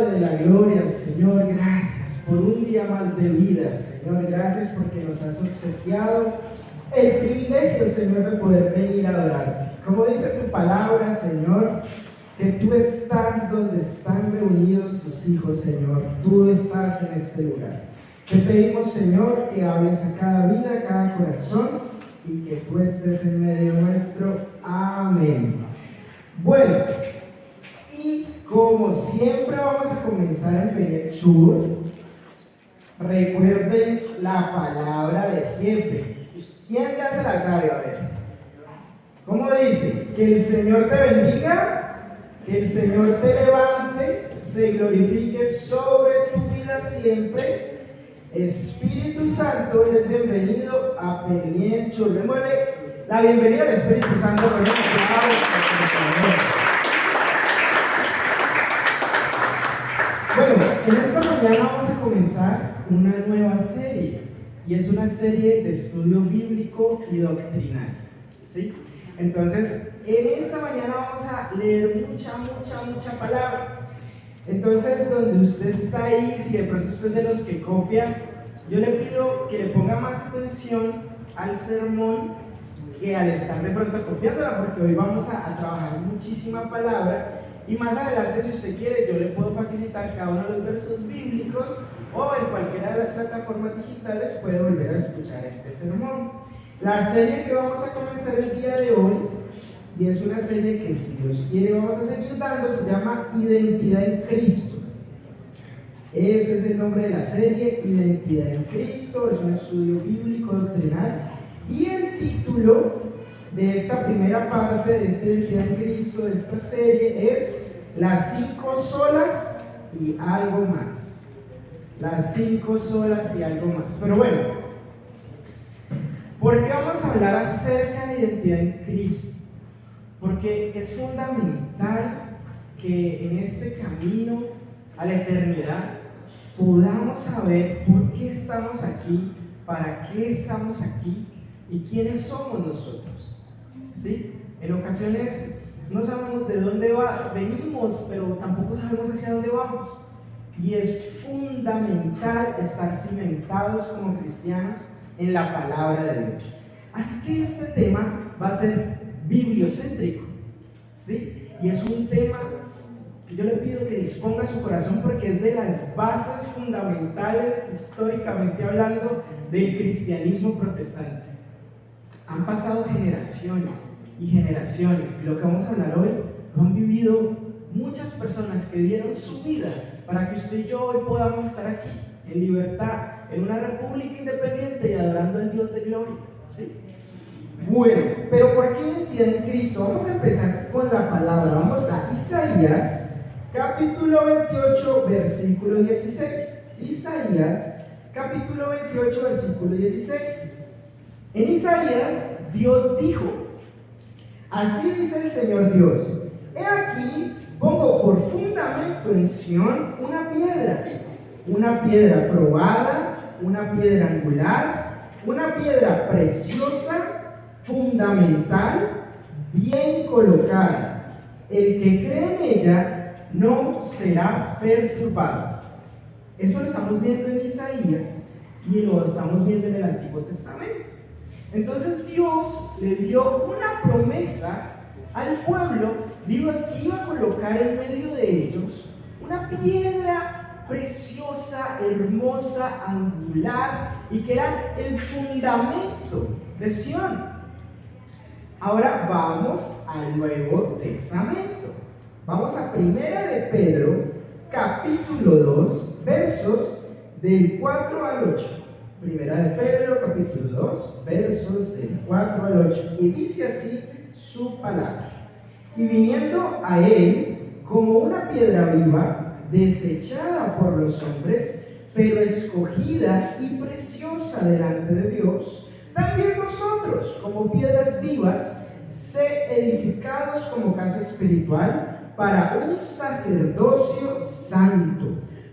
Padre de la gloria, Señor, gracias por un día más de vida, Señor, gracias porque nos has obsequiado el privilegio, Señor, de poder venir a adorarte. Como dice tu palabra, Señor, que tú estás donde están reunidos tus hijos, Señor, tú estás en este lugar. Te pedimos, Señor, que hables a cada vida, a cada corazón y que tú estés en medio nuestro. Amén. Bueno, y como siempre vamos a comenzar el Benechur. Recuerden la palabra de siempre. ¿Quién ya se la sabe? A ver. ¿Cómo dice? Que el Señor te bendiga, que el Señor te levante, se glorifique sobre tu vida siempre. Espíritu Santo, eres bienvenido a Benechur. Démosle la bienvenida al Espíritu Santo. Bueno, en esta mañana vamos a comenzar una nueva serie y es una serie de estudio bíblico y doctrinal, ¿sí? Entonces, en esta mañana vamos a leer mucha palabra. Entonces, donde usted está ahí, si de pronto usted es de los que copia, yo le pido que le ponga más atención al sermón que al estar de pronto copiándola, porque hoy vamos a trabajar muchísima palabra. Y más adelante, si usted quiere, yo le puedo facilitar cada uno de los versos bíblicos o en cualquiera de las plataformas digitales puede volver a escuchar este sermón. La serie que vamos a comenzar el día de hoy, y es una serie que si Dios quiere vamos a seguir dando, se llama Identidad en Cristo. Ese es el nombre de la serie, Identidad en Cristo, es un estudio bíblico doctrinal. Y el título de esta primera parte de esta Identidad en Cristo, de esta serie, es Las 5 solas y algo más. Las 5 solas y algo más. Pero bueno, ¿por qué vamos a hablar acerca de la identidad en Cristo? Porque es fundamental que en este camino a la eternidad podamos saber por qué estamos aquí, para qué estamos aquí y quiénes somos nosotros. ¿Sí? En ocasiones no sabemos de dónde venimos, pero tampoco sabemos hacia dónde vamos. Y es fundamental estar cimentados como cristianos en la palabra de Dios. Así que este tema va a ser bibliocéntrico, ¿sí? Y es un tema que yo le pido que disponga su corazón porque es de las bases fundamentales, históricamente hablando, del cristianismo protestante. Han pasado generaciones y generaciones, y lo que vamos a hablar hoy lo han vivido muchas personas que dieron su vida para que usted y yo hoy podamos estar aquí, en libertad, en una república independiente y adorando al Dios de gloria, ¿sí? Bueno, pero ¿por qué identidad en Cristo? Vamos a empezar con la palabra. Vamos a Isaías, capítulo 28, versículo 16. Isaías, capítulo 28, versículo 16. En Isaías, Dios dijo: así dice el Señor Dios, he aquí, pongo por fundamento en Sión una piedra probada, una piedra angular, una piedra preciosa, fundamental, bien colocada. El que cree en ella no será perturbado. Eso lo estamos viendo en Isaías y lo estamos viendo en el Antiguo Testamento. Entonces Dios le dio una promesa al pueblo, dijo que iba a colocar en medio de ellos una piedra preciosa, hermosa, angular, y que era el fundamento de Sión. Ahora vamos al Nuevo Testamento. Vamos a 1 de Pedro, capítulo 2, versos del 4 al 8. 1 de Pedro, capítulo 2, versos del 4 al 8. Y dice así su palabra: y viniendo a él como una piedra viva, desechada por los hombres, pero escogida y preciosa delante de Dios, también nosotros, como piedras vivas, edificados como casa espiritual para un sacerdocio santo,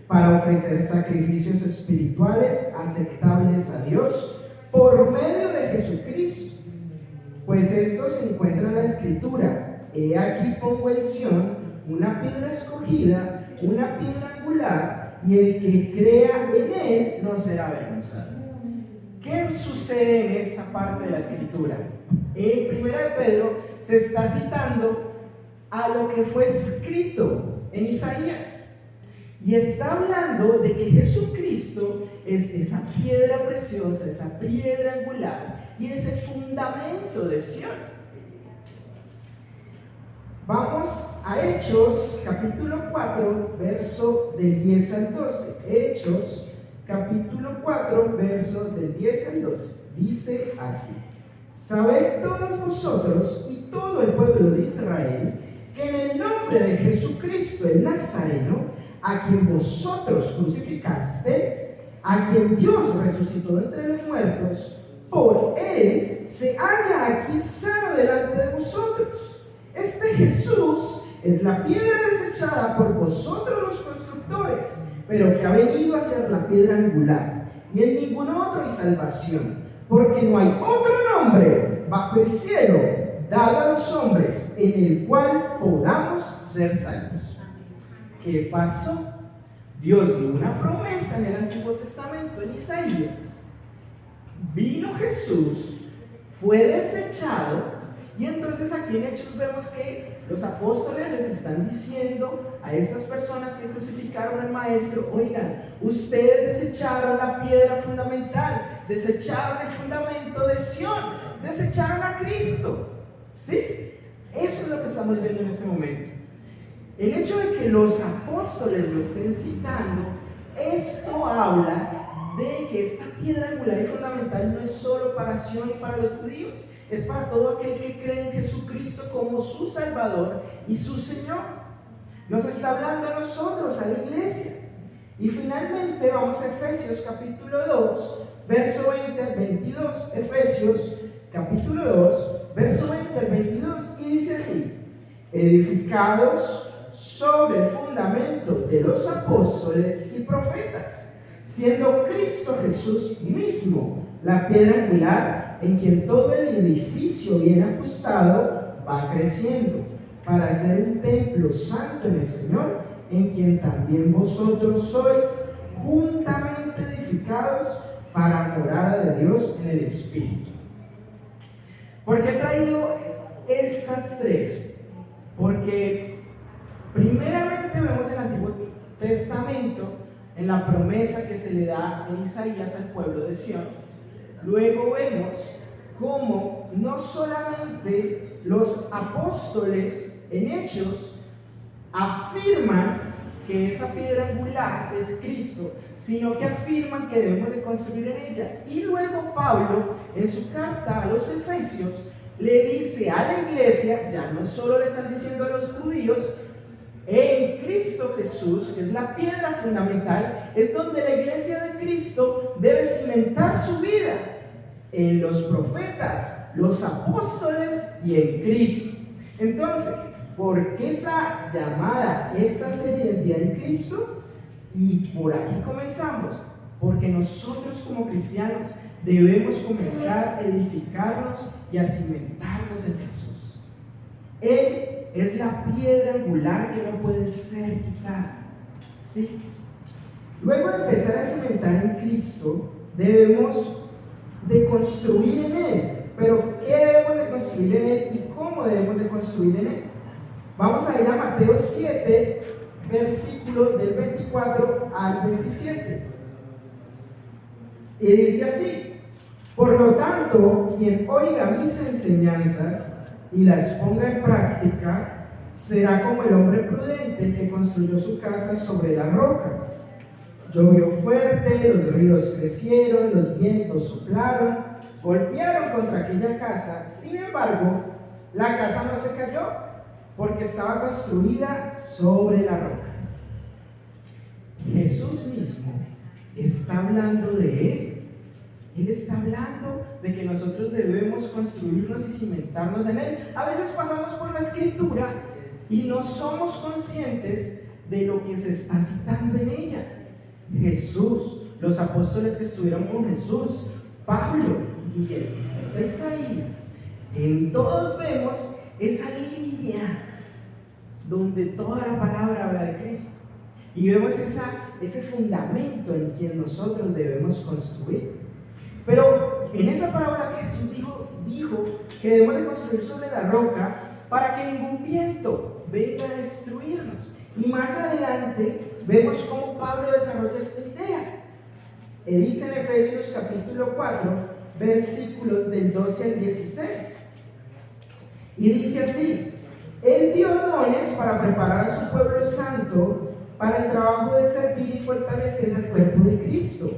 para ofrecer sacrificios espirituales aceptables a Dios por medio de Jesucristo. Pues esto se encuentra en la Escritura: he aquí pongo en Sión una piedra escogida, una piedra angular, angular y el que crea en él no será avergonzado. ¿Qué sucede en esta parte de la escritura? En 1 de Pedro se está citando a lo que fue escrito en Isaías y está hablando de que Jesucristo es esa piedra preciosa, esa piedra angular y ese fundamento de Sion. Vamos a Hechos capítulo 4 verso del 10 al 12. Hechos capítulo 4 verso del 10 al 12. Dice así: sabed todos vosotros y todo el pueblo de Israel que en el nombre de Jesucristo el Nazareno, a quien vosotros crucificasteis, a quien Dios resucitó de entre los muertos, por él se halla aquí sano delante de vosotros. Este Jesús es la piedra desechada por vosotros los constructores, pero que ha venido a ser la piedra angular, y en ningún otro hay salvación, porque no hay otro nombre bajo el cielo dado a los hombres en el cual podamos ser salvos. ¿Qué pasó? Dios dio una promesa en el Antiguo Testamento, en Isaías. Vino Jesús, fue desechado, y entonces aquí en Hechos vemos que los apóstoles les están diciendo a estas personas que crucificaron al Maestro: oigan, ustedes desecharon la piedra fundamental, desecharon el fundamento de Sion, desecharon a Cristo. ¿Sí? Eso es lo que estamos viendo en este momento. El hecho de que los apóstoles lo estén citando, esto habla de que esta piedra angular y fundamental no es solo para Sion y para los judíos, es para todo aquel que cree en Jesucristo como su Salvador y su Señor. Nos está hablando a nosotros, a la iglesia. Y finalmente vamos a Efesios capítulo 2, verso 20 al 22. Efesios capítulo 2, verso 20 al 22, y dice así: edificados sobre el fundamento de los apóstoles y profetas, siendo Cristo Jesús mismo la piedra angular, en quien todo el edificio bien ajustado va creciendo, para ser un templo santo en el Señor, en quien también vosotros sois juntamente edificados para morada de Dios en el Espíritu. ¿Por qué he traído estas tres? Porque primeramente vemos en el Antiguo Testamento en la promesa que se le da en Isaías al pueblo de Sion. Luego vemos cómo no solamente los apóstoles en Hechos afirman que esa piedra angular es Cristo, sino que afirman que debemos de construir en ella. Y luego Pablo, en su carta a los Efesios, le dice a la iglesia, ya no solo le están diciendo a los judíos, en Cristo Jesús, que es la piedra fundamental, es donde la iglesia de Cristo debe cimentar su vida, en los profetas, los apóstoles y en Cristo. Entonces, ¿por qué esa llamada, esta serie de identidad en Cristo? Y por aquí comenzamos, porque nosotros como cristianos debemos comenzar a edificarnos y a cimentarnos en Jesús. Él es la piedra angular que no puede ser quitada. ¿Sí? Luego de empezar a cimentar en Cristo, debemos de construir en Él. Pero ¿qué debemos de construir en Él y cómo debemos de construir en Él? Vamos a ir a Mateo 7, versículo del 24 al 27. Y dice así: por lo tanto, quien oiga mis enseñanzas y las ponga en práctica, será como el hombre prudente que construyó su casa sobre la roca. Llovió fuerte, los ríos crecieron, los vientos soplaron, golpearon contra aquella casa. Sin embargo, la casa no se cayó, porque estaba construida sobre la roca. Jesús mismo está hablando de Él. Él está hablando de que nosotros debemos construirnos y cimentarnos en Él. A veces pasamos por la Escritura y no somos conscientes de lo que se está citando en ella. Jesús, los apóstoles que estuvieron con Jesús, Pablo y el profeta Isaías, en todos vemos esa línea donde toda la palabra habla de Cristo. y vemos ese fundamento en quien nosotros debemos construir. Pero en esa parábola que Jesús dijo que debemos de construir sobre la roca para que ningún viento venga a destruirnos. Y más adelante vemos cómo Pablo desarrolla esta idea. Él dice en Efesios capítulo 4, versículos del 12 al 16. Y dice así: Él dio dones para preparar a su pueblo santo para el trabajo de servir y fortalecer al cuerpo de Cristo.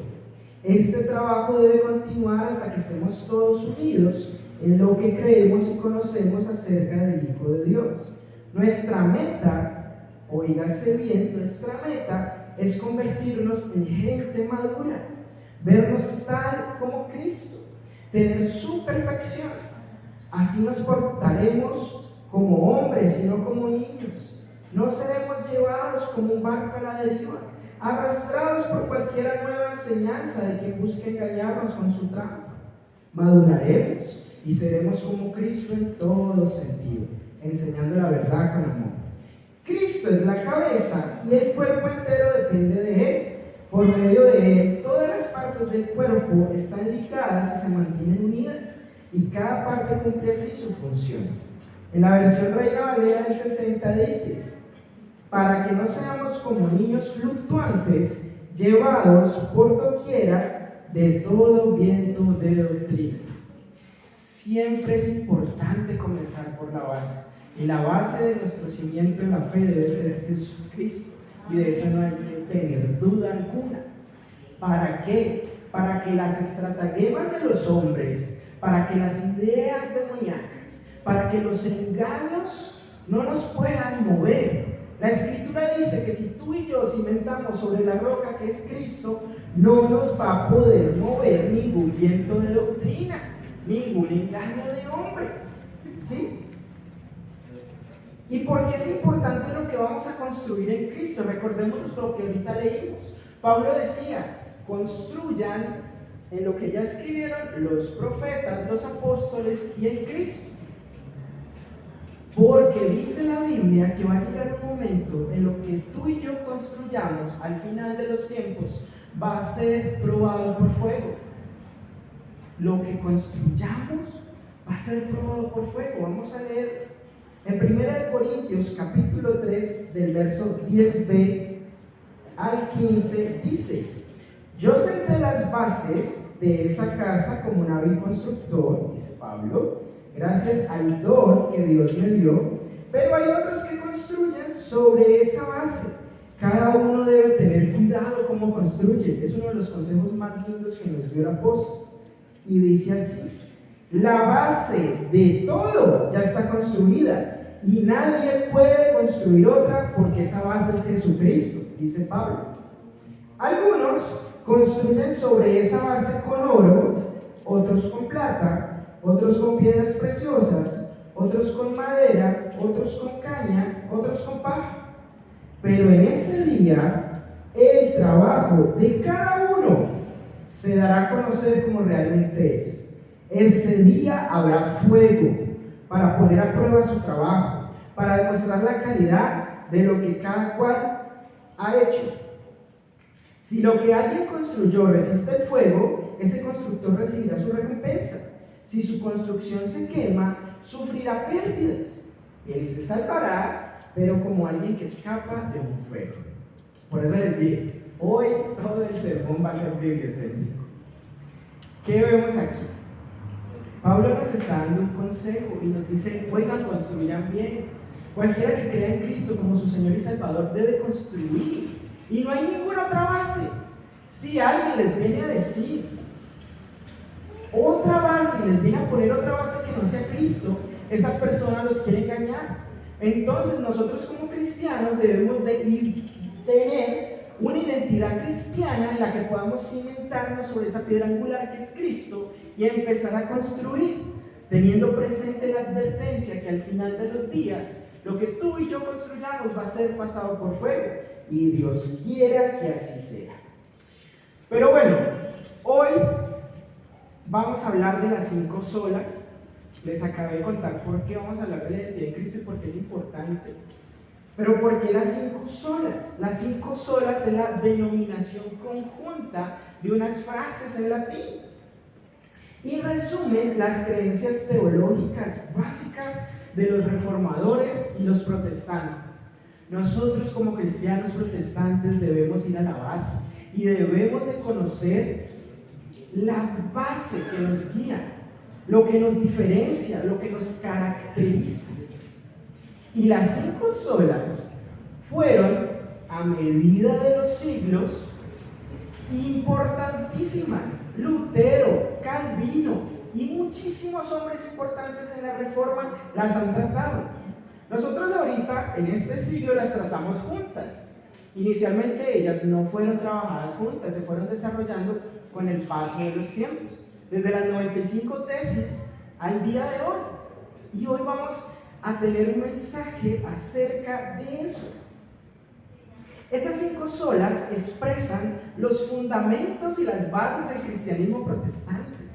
Este trabajo debe continuar hasta que estemos todos unidos en lo que creemos y conocemos acerca del Hijo de Dios. Nuestra meta, oígase bien, nuestra meta es convertirnos en gente madura, vernos tal como Cristo, tener su perfección. Así nos portaremos como hombres y no como niños. No seremos llevados como un barco a la deriva, arrastrados por cualquier nueva enseñanza de quien busque engañarnos con su trampa. Maduraremos y seremos como Cristo en todo sentido, enseñando la verdad con amor. Cristo es la cabeza y el cuerpo entero depende de Él. Por medio de Él, todas las partes del cuerpo están ligadas y se mantienen unidas, y cada parte cumple así su función. En la versión Reina Valera del 60 dice: para que no seamos como niños fluctuantes, llevados por doquiera de todo viento de doctrina. Siempre es importante comenzar por la base, y la base de nuestro cimiento en la fe debe ser Jesucristo, y de eso no hay que tener duda alguna. ¿Para qué? Para que las estratagemas de los hombres, para que las ideas demoníacas, para que los engaños no nos puedan mover. La Escritura dice que si tú y yo cimentamos sobre la roca que es Cristo, no nos va a poder mover ningún viento de doctrina, ningún engaño de hombres, ¿sí? ¿Y por qué es importante lo que vamos a construir en Cristo? Recordemos lo que ahorita leímos. Pablo decía: construyan en lo que ya escribieron los profetas, los apóstoles y en Cristo. Porque dice la Biblia que va a llegar un momento en lo que tú y yo construyamos al final de los tiempos va a ser probado por fuego. Lo que construyamos va a ser probado por fuego. Vamos a leer en 1 Corintios capítulo 3 del verso 10b al 15. Dice: yo senté las bases de esa casa como un hábil constructor, dice Pablo, gracias al don que Dios me dio, pero hay otros que construyen sobre esa base. Cada uno debe tener cuidado cómo construye. Es uno de los consejos más lindos que nos dio el apóstol. Y dice así: la base de todo ya está construida y nadie puede construir otra porque esa base es Jesucristo, dice Pablo. Algunos construyen sobre esa base con oro, otros con plata, otros con piedras preciosas, otros con madera, otros con caña, otros con paja. Pero en ese día, el trabajo de cada uno se dará a conocer como realmente es. Ese día habrá fuego para poner a prueba su trabajo, para demostrar la calidad de lo que cada cual ha hecho. Si lo que alguien construyó resiste el fuego, ese constructor recibirá su recompensa. Si su construcción se quema, sufrirá pérdidas. Él se salvará, pero como alguien que escapa de un fuego. Por eso les dije, hoy todo el sermón va a ser bibliocéntrico. ¿Qué vemos aquí? Pablo nos está dando un consejo y nos dice: oigan, construirán bien. Cualquiera que crea en Cristo como su Señor y Salvador debe construir. Y no hay ninguna otra base. Si alguien les viene a decir otra base, les viene a poner otra base que no sea Cristo, esa persona los quiere engañar. Entonces nosotros como cristianos debemos de tener una identidad cristiana en la que podamos cimentarnos sobre esa piedra angular que es Cristo y empezar a construir, teniendo presente la advertencia que al final de los días lo que tú y yo construyamos va a ser pasado por fuego, y Dios quiera que así sea. Pero bueno, hoy vamos a hablar de las 5 solas. Les acabé de contar por qué vamos a hablar de la identidad de Cristo y por qué es importante. Pero ¿por qué las 5 solas? Las 5 solas es la denominación conjunta de unas frases en latín y resumen las creencias teológicas básicas de los reformadores y los protestantes. Nosotros como cristianos protestantes debemos ir a la base y debemos de conocer la base que nos guía, lo que nos diferencia, lo que nos caracteriza. Y las 5 solas fueron, a medida de los siglos, importantísimas. Lutero, Calvino y muchísimos hombres importantes en la Reforma las han tratado. Nosotros ahorita, en este siglo, las tratamos juntas. Inicialmente ellas no fueron trabajadas juntas, se fueron desarrollando con el paso de los tiempos. Desde las 95 tesis al día de hoy. Y hoy vamos a tener un mensaje acerca de eso. Esas 5 solas expresan los fundamentos y las bases del cristianismo protestante.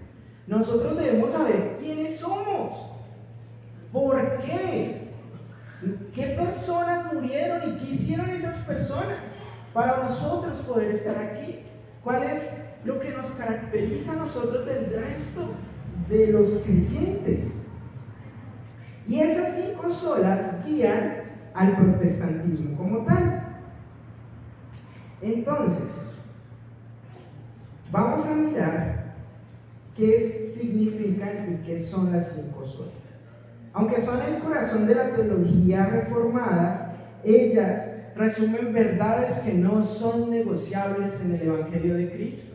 Nosotros debemos saber quiénes somos, por qué, qué personas murieron y qué hicieron esas personas para nosotros poder estar aquí. ¿Cuál es lo que nos caracteriza a nosotros del resto de los creyentes? Y esas 5 solas guían al protestantismo como tal. Entonces, vamos a mirar qué significan y qué son las 5 solas. Aunque son el corazón de la teología reformada, ellas resumen verdades que no son negociables en el Evangelio de Cristo.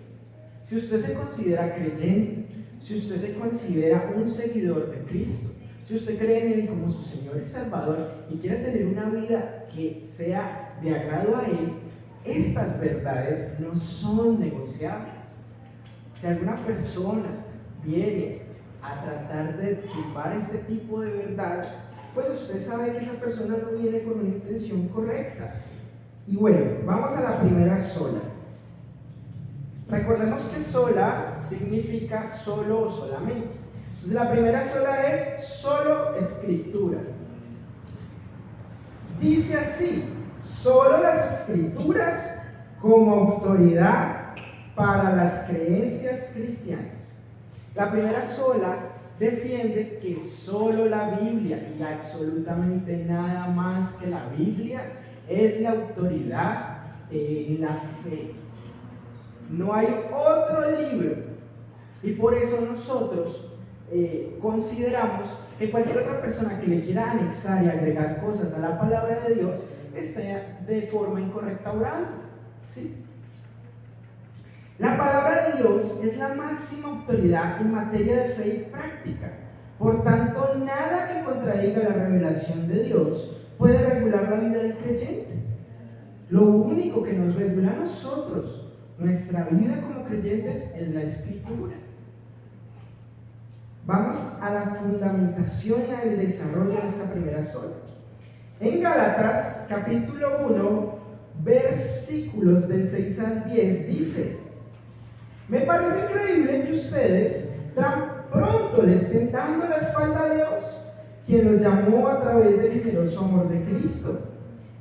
Si usted se considera creyente, si usted se considera un seguidor de Cristo, si usted cree en Él como su Señor y Salvador y quiere tener una vida que sea de agrado a Él, estas verdades no son negociables. Si alguna persona viene a tratar de tumbar este tipo de verdades, pues usted sabe que esa persona no viene con una intención correcta. Y bueno, vamos a la primera sola. Recordemos que sola significa solo o solamente. Entonces la primera sola es solo escritura. Dice así: solo las escrituras como autoridad para las creencias cristianas. La primera sola defiende que solo la Biblia y absolutamente nada más que la Biblia es la autoridad en la fe. No hay otro libro y por eso nosotros consideramos que cualquier otra persona que le quiera anexar y agregar cosas a la palabra de Dios esté de forma incorrecta orando, ¿sí? La palabra de Dios es la máxima autoridad en materia de fe y práctica. Por tanto, nada que contradiga la revelación de Dios puede regular la vida del creyente. Lo único que nos regula a nosotros, nuestra vida como creyentes, es la Escritura. Vamos a la fundamentación y al desarrollo de esta primera sola. En Gálatas, capítulo 1, versículos del 6 al 10, dice: me parece increíble que ustedes tan pronto le estén dando la espalda a Dios, quien los llamó a través del generoso amor de Cristo.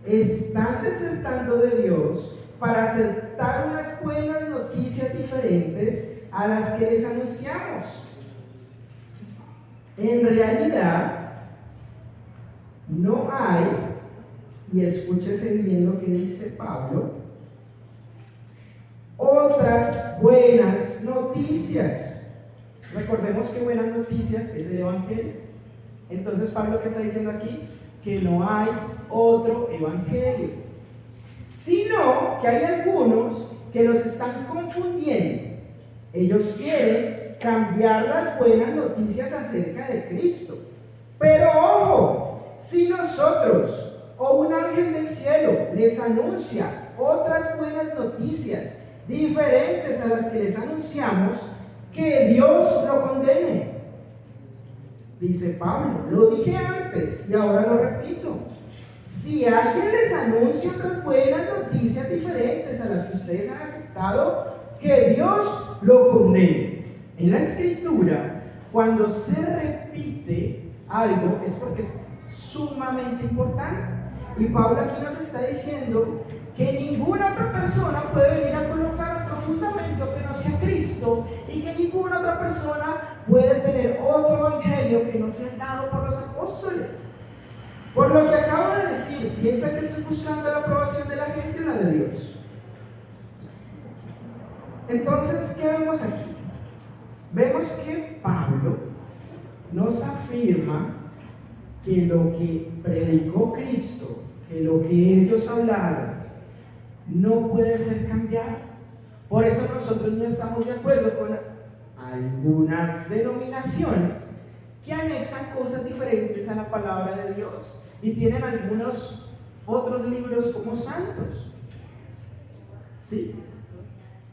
Están desertando de Dios para aceptar unas buenas noticias diferentes a las que les anunciamos. En realidad, no hay, y escúchese bien lo que dice Pablo, otras buenas noticias. Recordemos que buenas noticias es el Evangelio. Entonces Pablo, ¿qué está diciendo aquí? Que no hay otro Evangelio, sino que hay algunos que los están confundiendo. Ellos quieren cambiar las buenas noticias acerca de Cristo. Pero ojo, si nosotros o un ángel del cielo les anuncia otras buenas noticias diferentes a las que les anunciamos, que Dios lo condene. Dice Pablo, lo dije antes y ahora lo repito: si alguien les anuncia otras buenas noticias diferentes a las que ustedes han aceptado, que Dios lo condene. En la Escritura, cuando se repite algo es porque es sumamente importante. Y Pablo aquí nos está diciendo que ninguna otra persona puede venir a colocar otro fundamento que no sea Cristo, y que ninguna otra persona puede tener otro evangelio que no sea dado por los apóstoles. Por lo que acabo de decir, ¿piensa que estoy buscando la aprobación de la gente o la de Dios? Entonces, ¿qué vemos aquí? Vemos que Pablo nos afirma que lo que predicó Cristo, que lo que ellos hablaron, no puede ser cambiado. Por eso nosotros no estamos de acuerdo con algunas denominaciones que anexan cosas diferentes a la palabra de Dios y tienen algunos otros libros como santos. ¿Sí?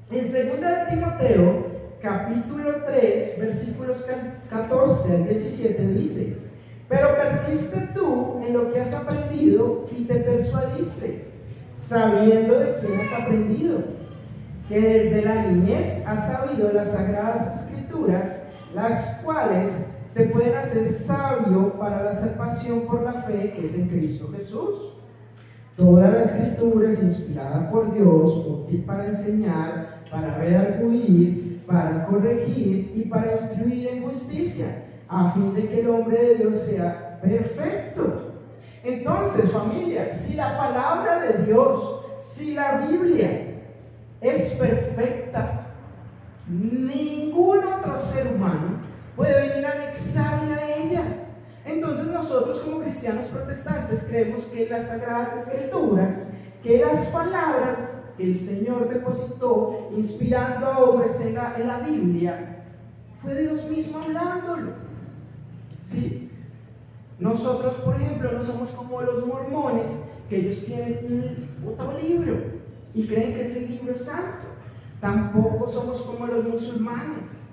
En 2 de Timoteo, capítulo 3, versículos 14 al 17 dice: pero persiste tú en lo que has aprendido y te persuadiste, sabiendo de quién has aprendido, que desde la niñez has sabido las sagradas escrituras, las cuales te pueden hacer sabio para la salvación por la fe que es en Cristo Jesús. Toda la escritura es inspirada por Dios, útil para enseñar, para redarguir, para corregir y para instruir en justicia, a fin de que el hombre de Dios sea perfecto. Entonces, familia, si la palabra de Dios, si la Biblia es perfecta, ningún otro ser humano puede venir a anexarla a ella. Entonces nosotros como cristianos protestantes creemos que las sagradas escrituras, que las palabras que el Señor depositó inspirando a hombres en la Biblia, fue Dios mismo hablándolo. ¿Sí? Nosotros, por ejemplo, no somos como los mormones, que ellos tienen otro libro y creen que ese libro es santo. Tampoco somos como los musulmanes,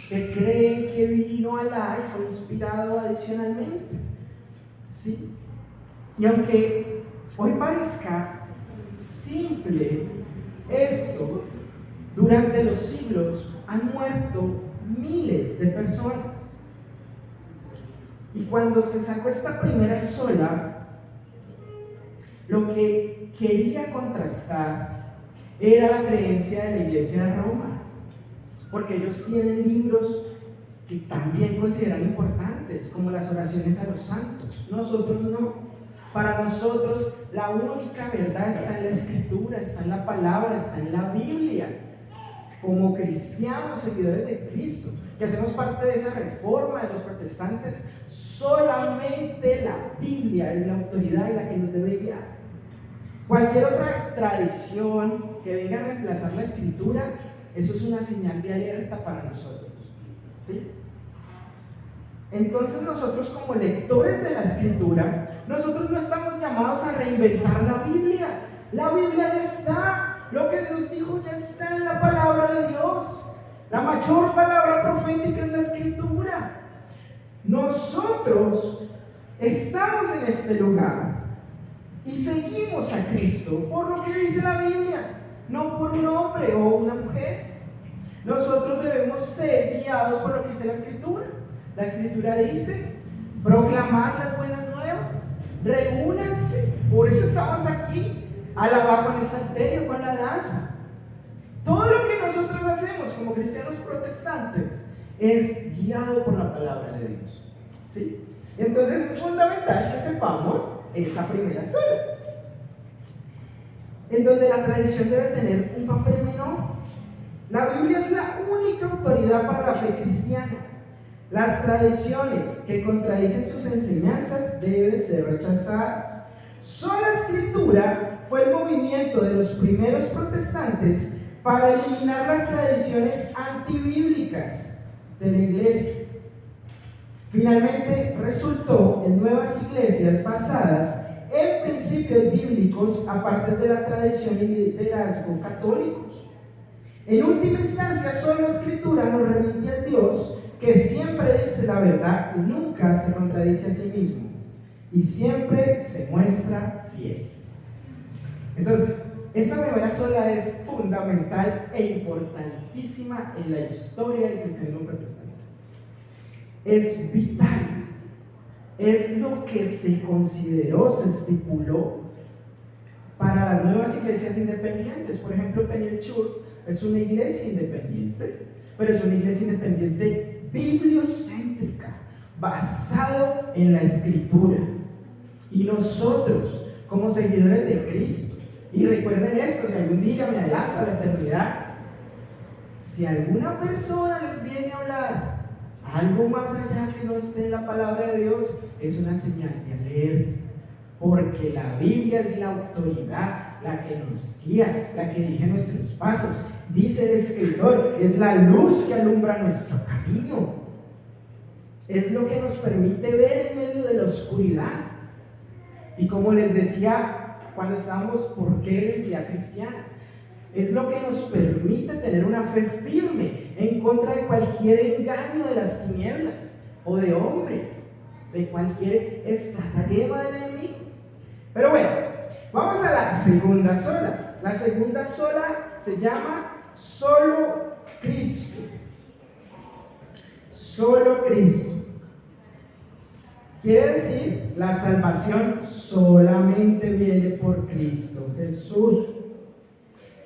que creen que vino Alá y fue inspirado adicionalmente. ¿Sí? Y aunque hoy parezca simple esto, durante los siglos han muerto miles de personas. Y cuando se sacó esta primera sola, lo que quería contrastar era la creencia de la Iglesia de Roma, porque ellos tienen libros que también consideran importantes, como las oraciones a los santos. Nosotros no. Para nosotros la única verdad está en la Escritura, está en la palabra, está en la Biblia. Como cristianos, seguidores de Cristo, que hacemos parte de esa reforma de los protestantes, solamente la Biblia es la autoridad y la que nos debe guiar. Cualquier otra tradición que venga a reemplazar la Escritura, eso es una señal de alerta para nosotros. ¿Sí? Entonces nosotros, como lectores de la Escritura, nosotros no estamos llamados a reinventar la Biblia. La Biblia ya está. Lo que Dios dijo ya está en la palabra de Dios. La mayor palabra profética es la Escritura. Nosotros estamos en este lugar y seguimos a Cristo por lo que dice la Biblia, no por un hombre o una mujer. Nosotros debemos ser guiados por lo que dice la Escritura. La Escritura dice: proclamar las buenas nuevas, reúnanse. Por eso estamos aquí. Alabar con el salterio, con la danza. Todo lo que nosotros hacemos como cristianos protestantes es guiado por la palabra de Dios. ¿Sí? Entonces es fundamental que sepamos esta primera sola, en donde la tradición debe tener un papel menor. La Biblia es la única autoridad para la fe cristiana. Las tradiciones que contradicen sus enseñanzas deben ser rechazadas. Sola Escritura fue el movimiento de los primeros protestantes para eliminar las tradiciones antibíblicas de la iglesia. Finalmente resultó en nuevas iglesias basadas en principios bíblicos aparte de la tradición y liderazgo católicos. En última instancia, solo la Escritura nos remite a Dios, que siempre dice la verdad y nunca se contradice a sí mismo, y siempre se muestra fiel. Entonces, esta primera sola es fundamental e importantísima en la historia del cristianismo protestante. Es vital es lo que se consideró, se estipuló para las nuevas iglesias independientes. Por ejemplo, Peniel Church es una iglesia independiente, pero es una iglesia independiente bibliocéntrica, basado en la Escritura. Y nosotros, como seguidores de Cristo, y recuerden esto, si algún día me adelanto a la eternidad, si alguna persona les viene a hablar algo más allá que no esté en la palabra de Dios, es una señal de alerta, porque la Biblia es la autoridad, la que nos guía, la que dirige nuestros pasos. Dice el escritor, es la luz que alumbra nuestro camino, es lo que nos permite ver en medio de la oscuridad. Y como les decía cuando estábamos, ¿por qué la identidad cristiana? Es lo que nos permite tener una fe firme en contra de cualquier engaño de las tinieblas o de hombres, de cualquier estratagema del enemigo. Pero bueno, vamos a la segunda sola. La segunda sola se llama solo Cristo. Solo Cristo. Quiere decir, la salvación solamente viene por Cristo Jesús.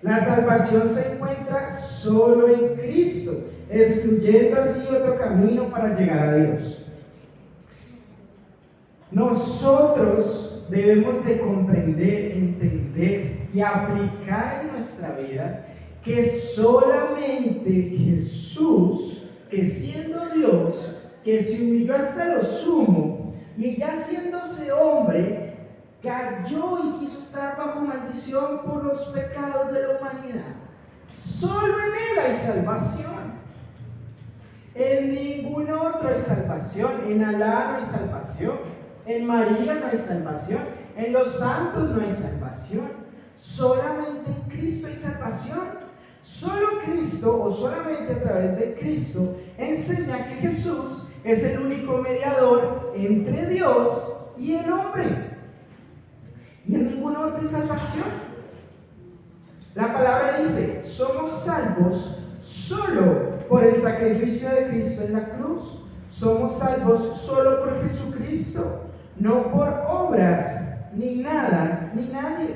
La salvación se encuentra solo en Cristo, excluyendo así otro camino para llegar a Dios. Nosotros debemos de comprender, entender y aplicar en nuestra vida que solamente Jesús, que siendo Dios, que se humilló hasta lo sumo, y ya haciéndose hombre, cayó y quiso estar bajo maldición por los pecados de la humanidad. Solo en Él hay salvación. En ningún otro hay salvación. En Alá no hay salvación. En María no hay salvación. En los santos no hay salvación. Solamente en Cristo hay salvación. Solo Cristo, o solamente a través de Cristo, enseña que Jesús es el único mediador entre Dios y el hombre. Y en ningún otro hay salvación. La palabra dice, somos salvos solo por el sacrificio de Cristo en la cruz. Somos salvos solo por Jesucristo, no por obras, ni nada, ni nadie.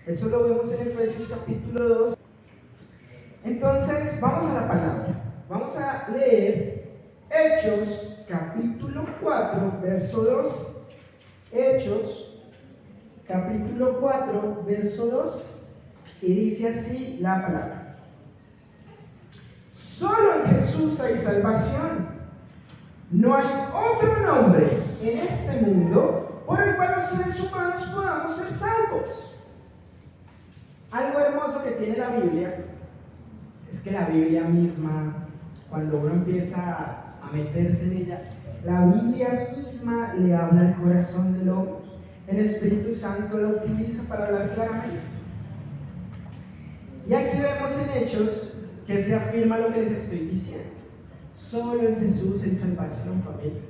Eso lo vemos en Efesios capítulo 2. Entonces, vamos a la palabra. Vamos a leer Hechos capítulo 4, verso 2. Hechos capítulo 4, verso 2. Y dice así la palabra. Solo en Jesús hay salvación. No hay otro nombre en este mundo por el cual los seres humanos podamos ser salvos. Algo hermoso que tiene la Biblia es que la Biblia misma, cuando uno empieza a meterse en ella, la Biblia misma le habla al corazón del hombre. El Espíritu Santo lo utiliza para hablar claramente. Y aquí vemos en Hechos que se afirma lo que les estoy diciendo. Solo en Jesús hay salvación, familia.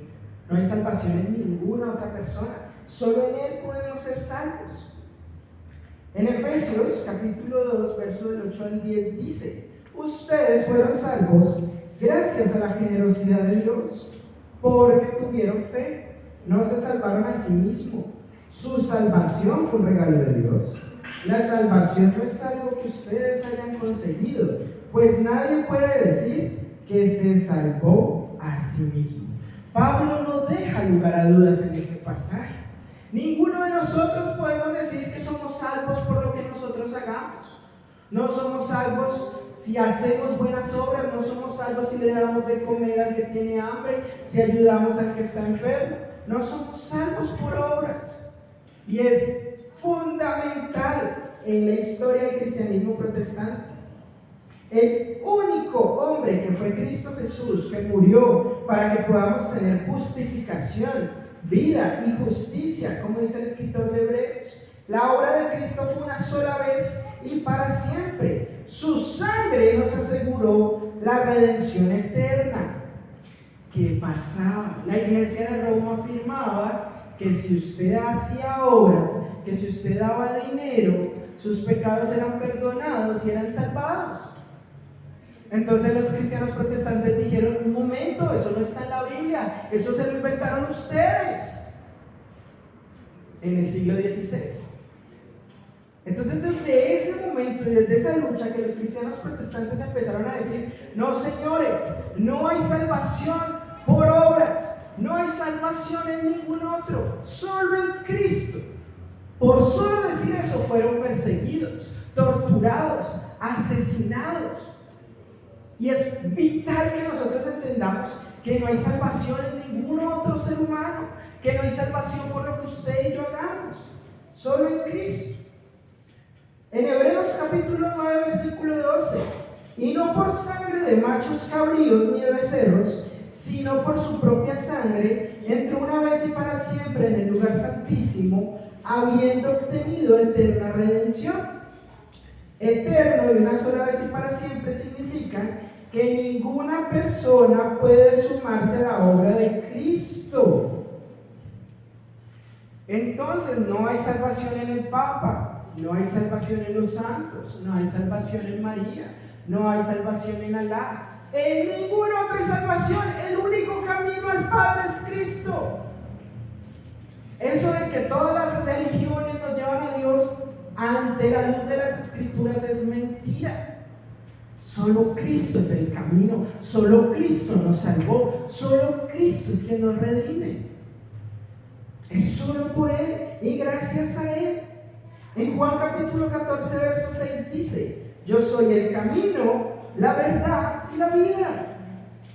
No hay salvación en ninguna otra persona. Solo en Él podemos ser salvos. En Efesios capítulo 2, verso del 8 al 10 dice: ustedes fueron salvos gracias a la generosidad de Dios, porque tuvieron fe. No se salvaron a sí mismos. Su salvación fue un regalo de Dios. La salvación no es algo que ustedes hayan conseguido, pues nadie puede decir que se salvó a sí mismo. Pablo no deja lugar a dudas en este pasaje. Ninguno de nosotros podemos decir que somos salvos por lo que nosotros hagamos. No somos salvos si hacemos buenas obras, no somos salvos si le damos de comer al que tiene hambre, si ayudamos al que está enfermo. No somos salvos por obras. Y es fundamental en la historia del cristianismo protestante. El único hombre que fue Cristo Jesús, que murió para que podamos tener justificación, vida y justicia, como dice el escritor de Hebreos. La obra de Cristo fue una sola vez y para siempre. Su sangre nos aseguró la redención eterna. ¿Qué pasaba? La iglesia de Roma afirmaba que si usted hacía obras, que si usted daba dinero, sus pecados eran perdonados y eran salvados. Entonces los cristianos protestantes dijeron: un momento, eso no está en la Biblia, eso se lo inventaron ustedes en el siglo XVI. Entonces desde ese momento y desde esa lucha que los cristianos protestantes empezaron a decir: no, señores, no hay salvación por obras, no hay salvación en ningún otro, solo en Cristo. Por solo decir eso fueron perseguidos, torturados, asesinados. Y es vital que nosotros entendamos que no hay salvación en ningún otro ser humano, que no hay salvación por lo que usted y yo hagamos, solo en Cristo. En Hebreos capítulo 9, versículo 12: y no por sangre de machos cabríos ni de becerros, sino por su propia sangre, entró una vez y para siempre en el lugar santísimo, habiendo obtenido eterna redención. Eterno y una sola vez y para siempre significan que ninguna persona puede sumarse a la obra de Cristo. Entonces no hay salvación en el Papa, no hay salvación en los santos, no hay salvación en María, no hay salvación en Alá. En ningún otro hay salvación. El único camino al Padre es Cristo. Eso de que todas las religiones nos llevan a Dios ante la luz de las Escrituras es mentira. Solo Cristo es el camino, solo Cristo nos salvó, solo Cristo es quien nos redime. Es solo por Él y gracias a Él. En Juan capítulo 14, verso 6 dice: yo soy el camino, la verdad y la vida.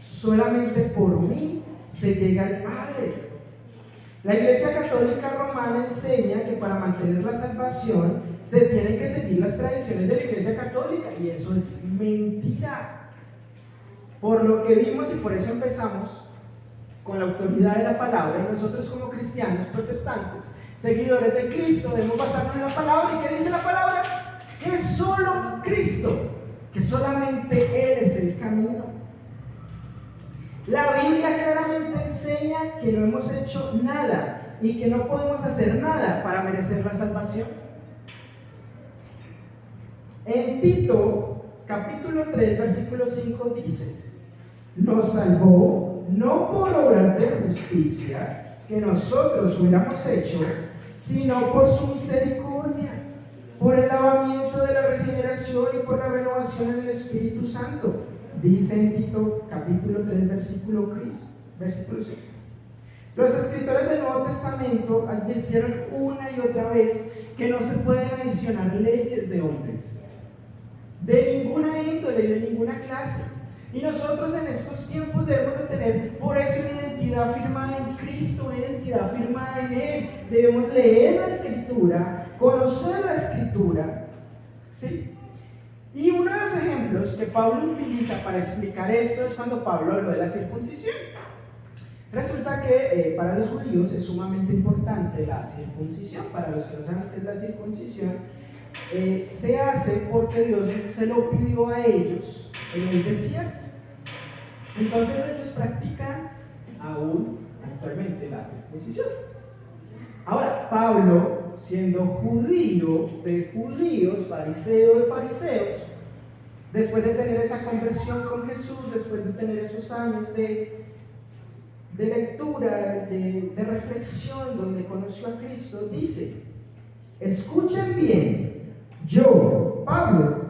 Solamente por mí se llega al Padre. La Iglesia Católica Romana enseña que para mantener la salvación se tienen que seguir las tradiciones de la Iglesia Católica, y eso es mentira. Por lo que vimos, y por eso empezamos con la autoridad de la palabra, y nosotros como cristianos protestantes, seguidores de Cristo, debemos basarnos en la palabra. ¿Y qué dice la palabra? Que es solo Cristo, que solamente Él es el camino. La Biblia claramente enseña que no hemos hecho nada y que no podemos hacer nada para merecer la salvación. En Tito, capítulo 3, versículo 5 dice: nos salvó no por obras de justicia que nosotros hubiéramos hecho, sino por su misericordia, por el lavamiento de la regeneración y por la renovación en el Espíritu Santo. Dice en Tito capítulo 3, versículo 5. Los escritores del Nuevo Testamento advirtieron una y otra vez que no se pueden adicionar leyes de hombres, de ninguna índole y de ninguna clase. Y nosotros en estos tiempos debemos de tener por eso una identidad firmada en Cristo, una identidad firmada en Él. Debemos leer la Escritura, conocer la Escritura, ¿sí? Y uno de los ejemplos que Pablo utiliza para explicar esto es cuando Pablo habló de la circuncisión. Resulta que para los judíos es sumamente importante la circuncisión. Para los que no saben qué es la circuncisión, se hace porque Dios se lo pidió a ellos en el desierto. Entonces ellos practican aún actualmente la circuncisión. Ahora, Pablo, siendo judío de judíos, fariseo de fariseos, después de tener esa conversión con Jesús, después de tener esos años de lectura, de reflexión, donde conoció a Cristo, dice: escuchen bien, yo, Pablo,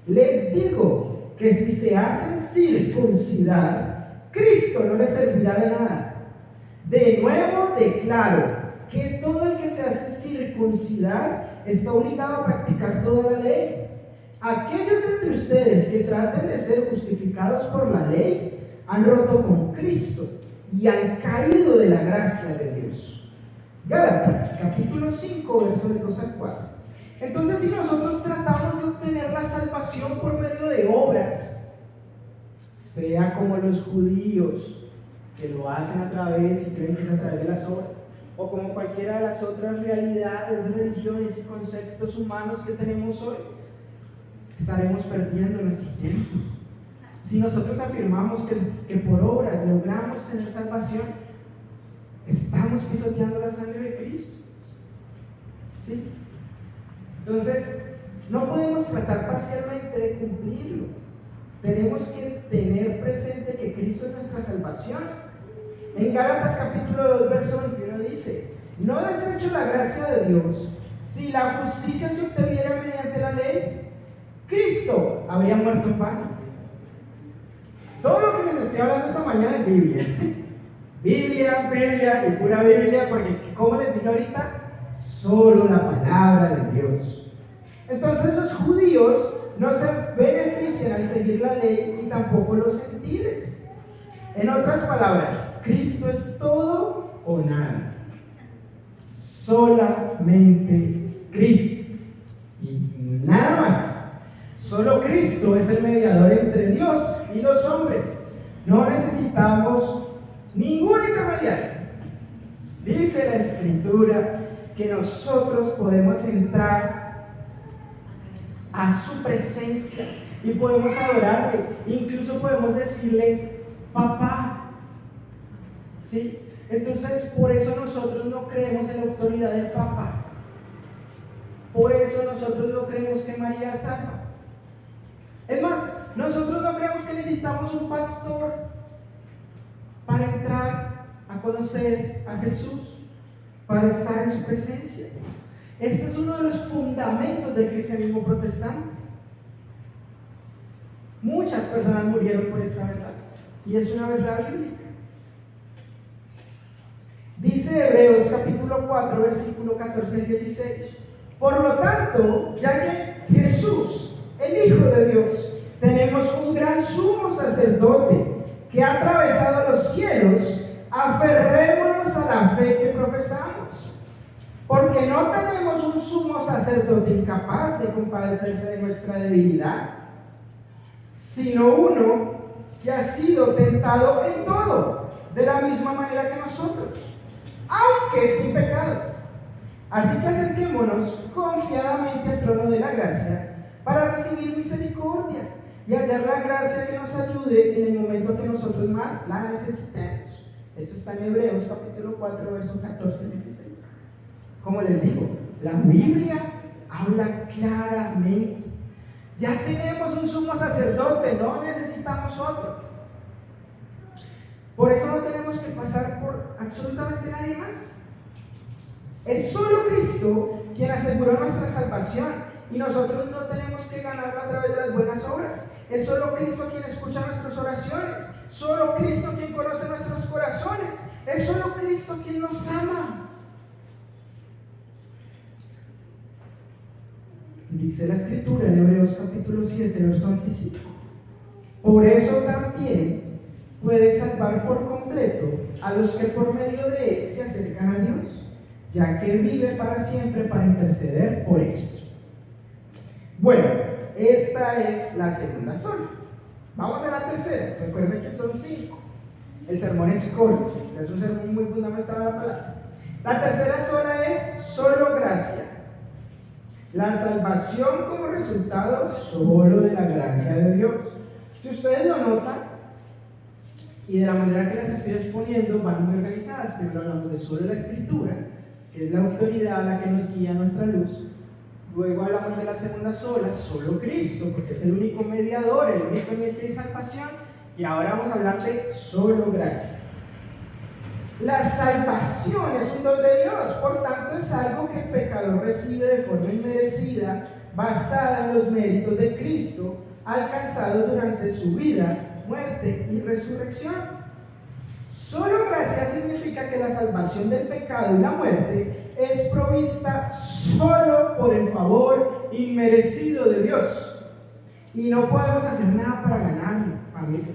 les digo que si se hacen circuncidar, Cristo no les servirá de nada. De nuevo declaro que todo el que se hace circuncidar está obligado a practicar toda la ley. Aquellos de entre ustedes que traten de ser justificados por la ley han roto con Cristo y han caído de la gracia de Dios. Gálatas capítulo 5, versos 2 al 4. Entonces, si nosotros tratamos de obtener la salvación por medio de obras, sea como los judíos que lo hacen a través y creen que es a través de las obras, o como cualquiera de las otras realidades, religiones y conceptos humanos que tenemos hoy, estaremos perdiendo nuestro tiempo. Si nosotros afirmamos que por obras logramos tener salvación, estamos pisoteando la sangre de Cristo. ¿Sí? Entonces, no podemos tratar parcialmente de cumplirlo. tenemos que tener presente que Cristo es nuestra salvación. En Gálatas capítulo 2, verso 21 dice: no desecho la gracia de Dios. Si la justicia se obtuviera mediante la ley, Cristo habría muerto en vano. Todo lo que les estoy hablando esta mañana es Biblia. Biblia y pura Biblia, porque como les dije ahorita, solo la palabra de Dios. Entonces los judíos no se benefician al seguir la ley y tampoco los gentiles. En otras palabras, Cristo es todo o nada. Solamente Cristo y nada más. Solo Cristo es el mediador entre Dios y los hombres. No necesitamos ningún intermediario. Dice la Escritura que nosotros podemos entrar a su presencia y podemos adorarle, incluso podemos decirle papá. ¿Sí? Entonces, por eso nosotros no creemos en la autoridad del Papa. Por eso nosotros no creemos que María salva. Es más, nosotros no creemos que necesitamos un pastor para entrar a conocer a Jesús, para estar en su presencia. Este es uno de los fundamentos del cristianismo protestante. Muchas personas murieron por esta verdad, y es una verdad bíblica. Dice Hebreos capítulo 4, versículo 14 al 16: por lo tanto, ya que Jesús, el Hijo de Dios, tenemos un gran sumo sacerdote que ha atravesado los cielos, aferrémonos a la fe que profesamos. Porque no tenemos un sumo sacerdote incapaz de compadecerse de nuestra debilidad, sino uno que ha sido tentado en todo, de la misma manera que nosotros, aunque sin pecado. Así que acerquémonos confiadamente al trono de la gracia para recibir misericordia y hallar la gracia que nos ayude en el momento que nosotros más la necesitemos. Esto está en Hebreos capítulo 4, versos 14 y 16. Como les digo, la Biblia habla claramente. Ya tenemos un sumo sacerdote, no necesitamos otro. Por eso no tenemos que pasar por absolutamente nadie más. Es solo Cristo quien aseguró nuestra salvación y nosotros no tenemos que ganarla a través de las buenas obras. Es solo Cristo quien escucha nuestras oraciones, solo Cristo quien conoce nuestros corazones, es solo Cristo quien nos ama. Dice la Escritura en Hebreos capítulo 7, verso 25: por eso también puede salvar por completo a los que por medio de él se acercan a Dios, ya que vive para siempre para interceder por ellos. Bueno, esta es la segunda zona. Vamos a la tercera. Recuerden que son 5. El sermón es corto, es un sermón muy fundamental a la palabra. La tercera zona es solo gracia. La salvación como resultado solo de la gracia de Dios. Si ustedes lo notan, y de la manera que las estoy exponiendo, van muy organizadas. Primero hablamos de solo la Escritura, que es la autoridad a la que nos guía nuestra luz. Luego hablamos de la segunda sola, solo Cristo, porque es el único mediador, el único en el que hay salvación. Y ahora vamos a hablar de solo gracia. La salvación es un don de Dios, por tanto es algo que el pecador recibe de forma inmerecida, basada en los méritos de Cristo, alcanzados durante su vida, muerte y resurrección. Solo gracia significa que la salvación del pecado y la muerte es provista solo por el favor inmerecido de Dios. Y no podemos hacer nada para ganarlo, familia.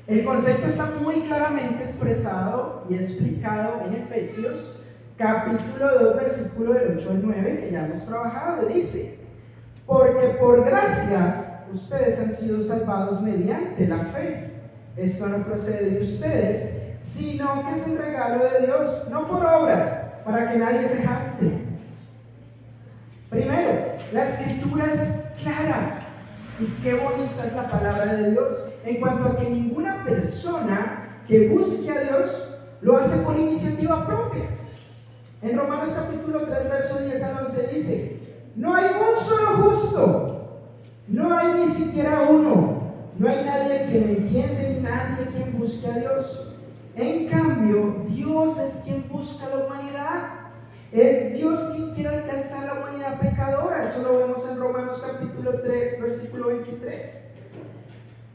El concepto está muy claramente expresado y explicado en Efesios capítulo 2, versículo del 8 al 9, que ya hemos trabajado. Dice: porque por gracia ustedes han sido salvados mediante la fe. Esto no procede de ustedes, sino que es el regalo de Dios, no por obras, para que nadie se jacte. Primero, la Escritura es clara. Y qué bonita es la palabra de Dios en cuanto a que ninguna persona que busque a Dios lo hace por iniciativa propia. En Romanos capítulo 3, verso 10 al 11 dice: no hay un solo justo, No hay ni siquiera uno. No hay nadie quien entiende, nadie quien busque a Dios. En cambio, Dios es quien busca a la humanidad. Es Dios quien quiere alcanzar a la humanidad pecadora. Eso lo vemos en Romanos capítulo 3, versículo 23.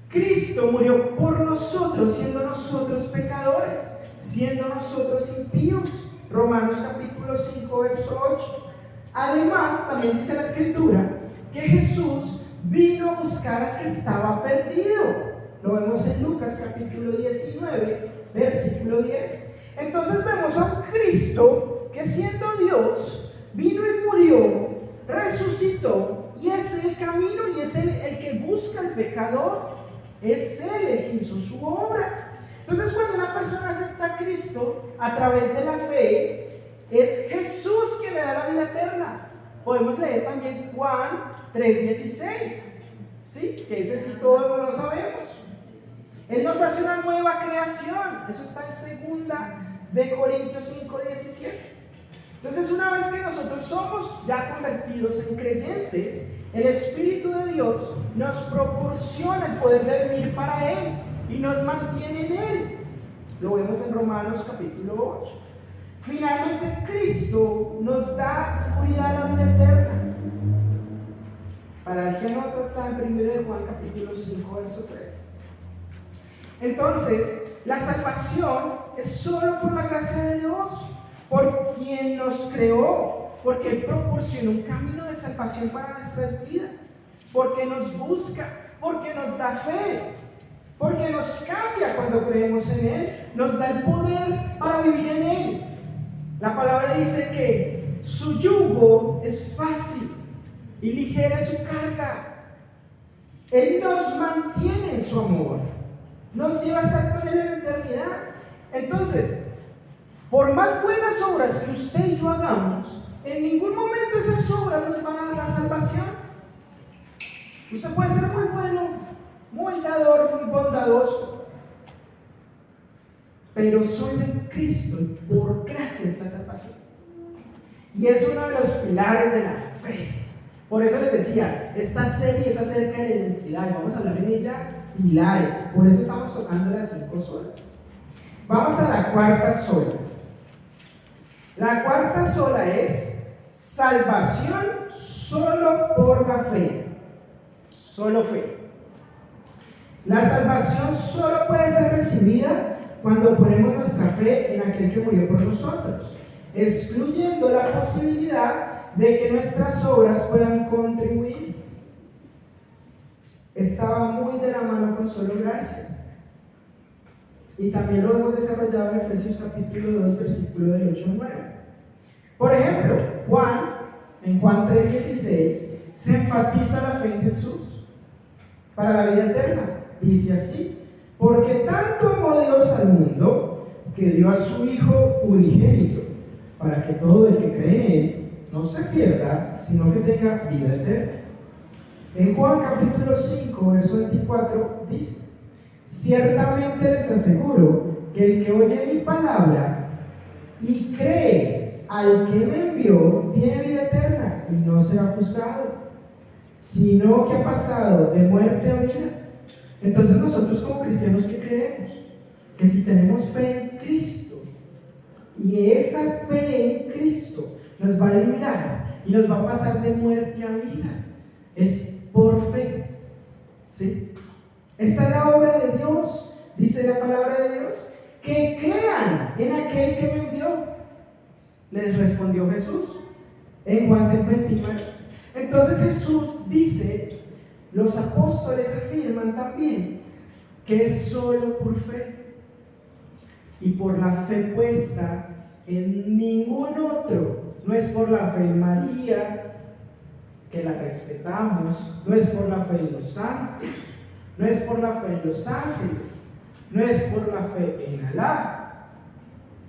Cristo murió por nosotros, siendo nosotros pecadores, siendo nosotros impíos. Romanos capítulo 5, verso 8. Además, también dice la Escritura que Jesús vino a buscar al que estaba perdido. Lo vemos en Lucas capítulo 19, versículo 10. Entonces vemos a un Cristo que, siendo Dios, vino y murió, resucitó, y es el camino, y es el que busca al pecador. Es Él el que hizo su obra. Entonces, cuando una persona acepta a Cristo a través de la fe, es Jesús quien le da la vida eterna. Podemos leer también Juan 3:16, ¿sí? Que ese sí todos lo sabemos. Él nos hace una nueva creación. Eso está en 2 de Corintios 5:17. Entonces, una vez que nosotros somos ya convertidos en creyentes, el Espíritu de Dios nos proporciona el poder de vivir para Él y nos mantiene en Él. Lo vemos en Romanos capítulo 8. Finalmente, Cristo nos da seguridad a la vida eterna. Para el que nota, está en 1 de Juan capítulo 5, verso 3. Entonces, la salvación es solo por la gracia de Dios, por quien nos creó, porque Él proporciona un camino de salvación para nuestras vidas, porque nos busca, porque nos da fe, porque nos cambia cuando creemos en Él, nos da el poder para vivir en Él. La palabra dice que su yugo es fácil y ligera es su carga. Él nos mantiene en su amor, nos lleva a estar con Él en la eternidad. Entonces, por más buenas obras que usted y yo hagamos, en ningún momento esas obras nos van a dar la salvación. Usted puede ser muy bueno, muy dador, muy bondadoso, pero solo en Cristo, por gracia, es la salvación. Y es uno de los pilares de la fe. Por eso les decía, esta serie es acerca de la identidad y vamos a hablar en ella pilares. Por eso estamos tocando las 5 solas. Vamos a la cuarta sola. La cuarta sola es salvación solo por la fe. Solo fe. La salvación solo puede ser recibida cuando ponemos nuestra fe en aquel que murió por nosotros, excluyendo la posibilidad de que nuestras obras puedan contribuir. Estaba muy de la mano con solo gracia. Y también lo hemos desarrollado en Efesios capítulo 2, versículo del 8 al 9. Por ejemplo, en Juan 3:16, se enfatiza la fe en Jesús para la vida eterna. Dice así: porque tanto amó Dios al mundo, que dio a su Hijo unigénito, para que todo el que cree en Él no se pierda, sino que tenga vida eterna. En Juan capítulo 5, verso 24, dice: ciertamente les aseguro que el que oye mi palabra y cree al que me envió tiene vida eterna y no será juzgado, sino que ha pasado de muerte a vida. Entonces nosotros como cristianos, ¿qué creemos? Que si tenemos fe en Cristo, y esa fe en Cristo nos va a liberar y nos va a pasar de muerte a vida, es por fe, ¿sí? Esta es la obra de Dios, dice la palabra de Dios, que crean en aquel que me envió. Les respondió Jesús en Juan 6:29. Entonces Jesús dice, los apóstoles afirman también que es solo por fe y por la fe puesta en ningún otro. No es por la fe en María, que la respetamos, no es por la fe en los santos, no es por la fe en los ángeles, no es por la fe en Alá,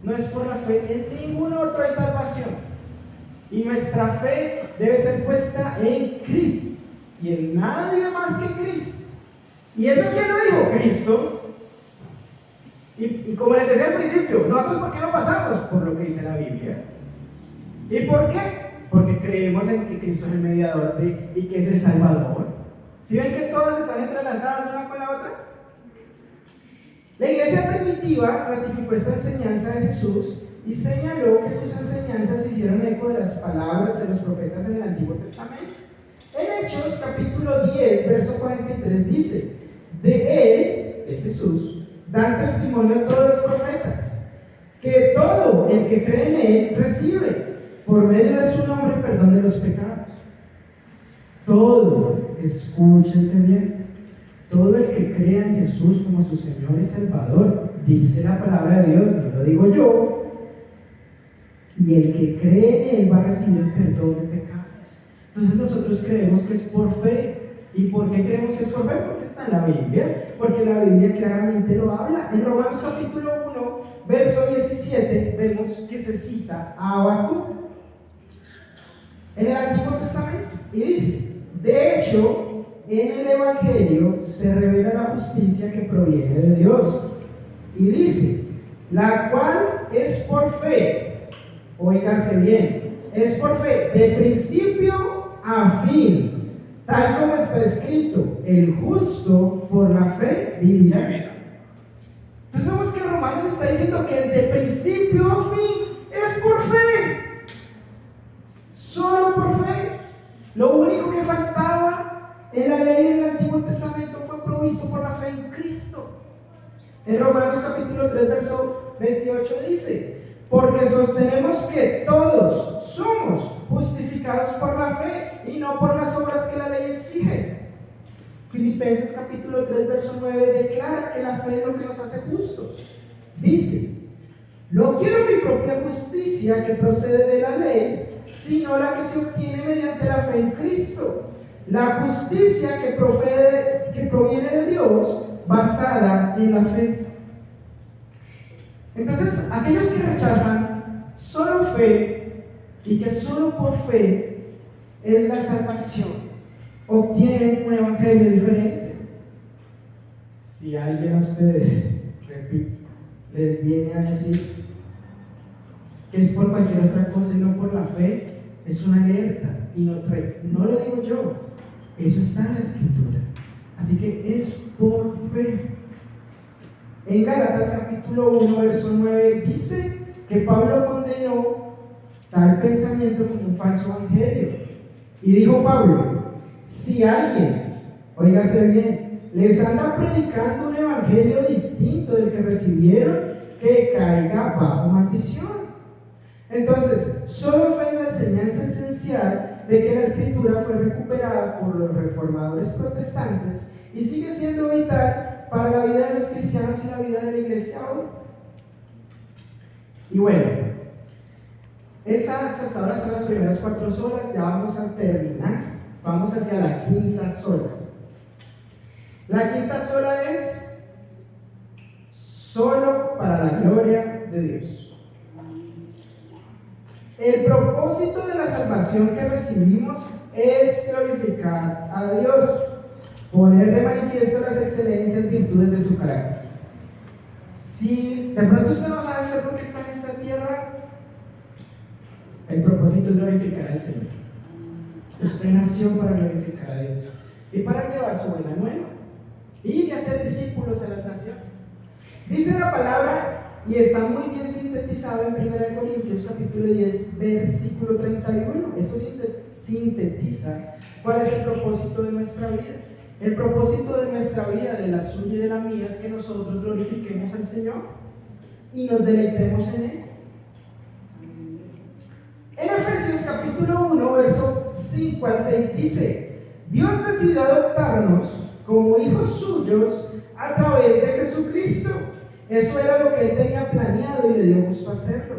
no es por la fe en ningún otro de salvación. Y nuestra fe debe ser puesta en Cristo y en nadie más que Cristo. ¿Y eso quién lo dijo? Cristo. Y como les decía al principio, nosotros ¿por qué no pasamos? Por lo que dice la Biblia. ¿Y por qué? Porque creemos en que Cristo es el mediador y que es el Salvador. ¿Sí ven que todas están entrelazadas una con la otra? La iglesia primitiva ratificó esta enseñanza de Jesús y señaló que sus enseñanzas hicieron eco de las palabras de los profetas en el Antiguo Testamento. En Hechos capítulo 10, verso 43 dice: de él, de Jesús, dan testimonio todos los profetas, que todo el que cree en él recibe, por medio de su nombre, perdón de los pecados. Todo, escúchese bien, todo el que crea en Jesús como su Señor y Salvador, dice la palabra de Dios, no lo digo yo, y el que cree en él va a recibir el perdón de pecados. Entonces nosotros creemos que es por fe. ¿Y por qué creemos que es por fe? Porque está en la Biblia, porque la Biblia claramente lo habla. En Romanos capítulo 1, verso 17, vemos que se cita a Habacuc en el Antiguo Testamento y dice: de hecho, en el Evangelio se revela la justicia que proviene de Dios, y dice: la cual es por fe. Óigase bien, es por fe, de principio a fin. Tal como está escrito, el justo por la fe vivirá. Entonces vemos que Romanos está diciendo que de principio a fin es por fe. Solo por fe. Lo único que faltaba en la ley del Antiguo Testamento fue provisto por la fe en Cristo. En Romanos capítulo 3, verso 28 dice: porque sostenemos que todos somos justificados por la fe y no por las obras que la ley exige. Filipenses capítulo 3, verso 9 declara que la fe es lo que nos hace justos. Dice: no quiero mi propia justicia que procede de la ley, sino la que se obtiene mediante la fe en Cristo. La justicia que proviene de Dios, basada en la fe. Entonces, aquellos que rechazan solo fe y que solo por fe es la salvación, obtienen un evangelio diferente. Si alguien a ustedes, repito, les viene a decir que es por cualquier otra cosa y no por la fe, es una alerta. Y no lo digo yo, eso está en la Escritura. Así que es por fe. En Gálatas capítulo 1, verso 9 dice que Pablo condenó tal pensamiento como un falso evangelio. Y dijo Pablo: si alguien, óigase bien, les anda predicando un evangelio distinto del que recibieron, que caiga bajo maldición. Entonces, solo fe es la enseñanza esencial de que la Escritura fue recuperada por los reformadores protestantes y sigue siendo vital para la vida de los cristianos y la vida de la iglesia hoy. Y bueno, esas hasta ahora son las primeras 4 solas. Ya vamos a terminar. Vamos hacia la quinta sola. La quinta sola es solo para la gloria de Dios. El propósito de la salvación que recibimos es glorificar a Dios, poner de manifiesto las excelencias, virtudes de su carácter. Si de pronto usted no sabe por qué está en esta tierra, el propósito es glorificar al Señor. Usted nació para glorificar a Dios y para llevar su buena nueva y de hacer discípulos a las naciones. Dice la palabra, y está muy bien sintetizado en 1 Corintios capítulo 10, versículo 31. Eso sí se sintetiza cuál es el propósito de nuestra vida. El propósito de nuestra vida, de la suya y de la mía, es que nosotros glorifiquemos al Señor y nos deleitemos en Él. En Efesios capítulo 1, verso 5 al 6 dice: Dios decidió adoptarnos como hijos suyos a través de Jesucristo. Eso era lo que Él tenía planeado y le dio gusto hacerlo.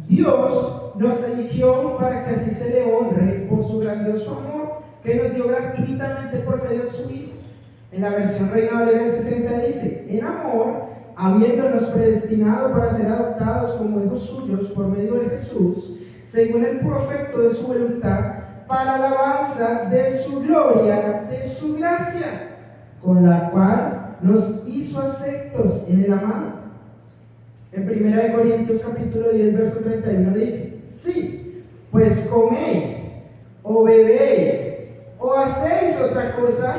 Dios nos eligió para que así se le honre por su grandioso amor que nos dio gratuitamente por medio de su Hijo. En la versión Reina Valera del 60 dice: en amor, habiéndonos predestinado para ser adoptados como hijos suyos por medio de Jesús, según el profecto de su voluntad, para alabanza de su gloria, de su gracia, con la cual nos hizo aceptos en el amado. En 1 Corintios capítulo 10, verso 31 dice: sí, pues coméis, o bebéis, o o hacéis otra cosa,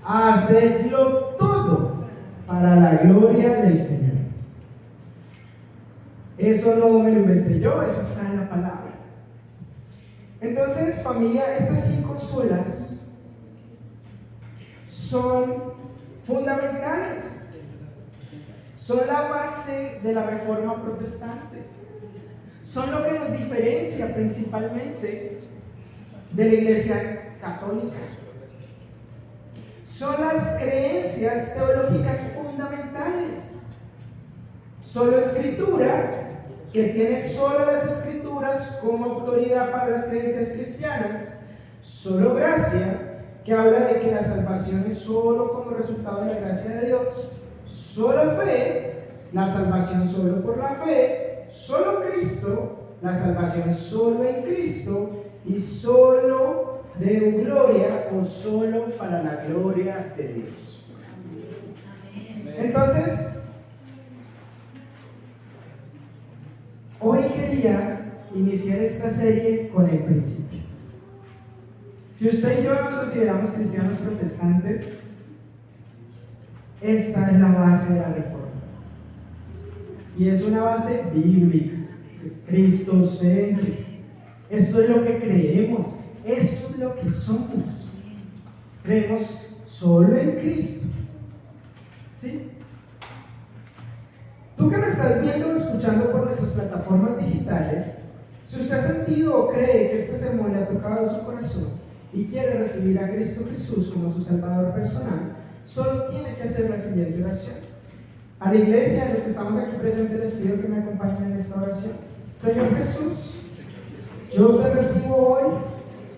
hacedlo todo para la gloria del Señor. Eso no me lo inventé yo, eso está en la palabra. Entonces, familia, estas 5 solas son fundamentales. Son la base de la Reforma Protestante. Son lo que nos diferencia principalmente de la Iglesia Católica. Son las creencias teológicas fundamentales. Solo Escritura, que tiene solo las Escrituras como autoridad para las creencias cristianas. Solo gracia, que habla de que la salvación es solo como resultado de la gracia de Dios. Solo fe, la salvación solo por la fe. Solo Cristo, la salvación solo en Cristo. Y solo de gloria o solo para la gloria de Dios. Entonces, hoy quería iniciar esta serie con el principio. Si usted y yo nos consideramos cristianos protestantes, esta es la base de la Reforma. Y es una base bíblica, cristocéntrica. Esto es lo que creemos, esto es lo que somos. Creemos solo en Cristo. ¿Sí? Tú que me estás viendo o escuchando por nuestras plataformas digitales, si usted ha sentido o cree que este sermón le ha tocado su corazón y quiere recibir a Cristo Jesús como su Salvador personal, solo tiene que hacer la siguiente oración. A la iglesia, a los que estamos aquí presentes, les pido que me acompañen en esta oración. Señor Jesús, yo te recibo hoy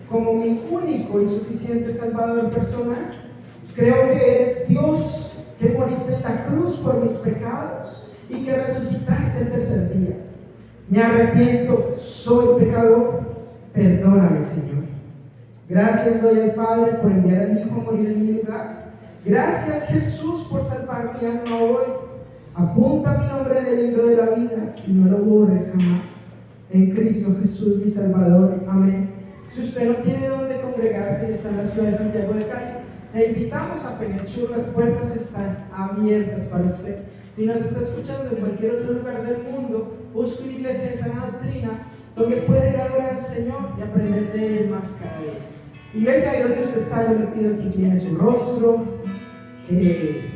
como mi único y suficiente Salvador personal. Creo que eres Dios, que moriste en la cruz por mis pecados y que resucitaste el tercer día. Me arrepiento, soy pecador, perdóname, Señor. Gracias doy al Padre por enviar al Hijo a morir en mi lugar. Gracias, Jesús, por salvar mi alma hoy. Apunta mi nombre en el libro de la vida y no lo borres jamás. En Cristo Jesús, mi Salvador. Amén. Si usted no tiene dónde congregarse y está en la ciudad de Santiago de Cali, le invitamos a Penechur. Las puertas están abiertas para usted. Si nos está escuchando en cualquier otro lugar del mundo, busque una iglesia de sana doctrina donde puede ir a adorar al Señor y aprender de Él más cada día. Iglesia, ahí donde usted está, yo le pido que incline su rostro, que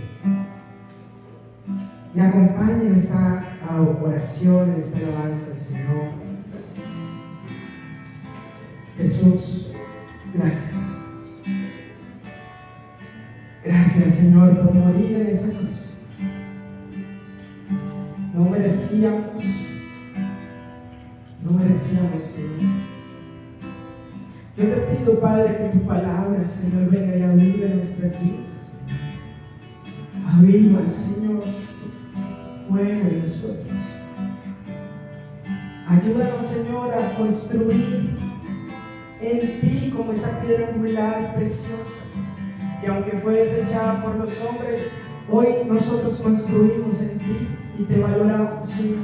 me acompañe en esta oración, en esta alabanza al Señor. Jesús, gracias. Gracias, Señor, por morir en esa cruz. No merecíamos, Señor. Yo te pido, Padre, que tu palabra, Señor, venga y avive nuestras vidas. Aviva, Señor, fuego en nosotros. Ayúdanos, Señor, a construir en ti como esa piedra angular y preciosa, que aunque fue desechada por los hombres, hoy nosotros construimos en ti y te valoramos, Señor.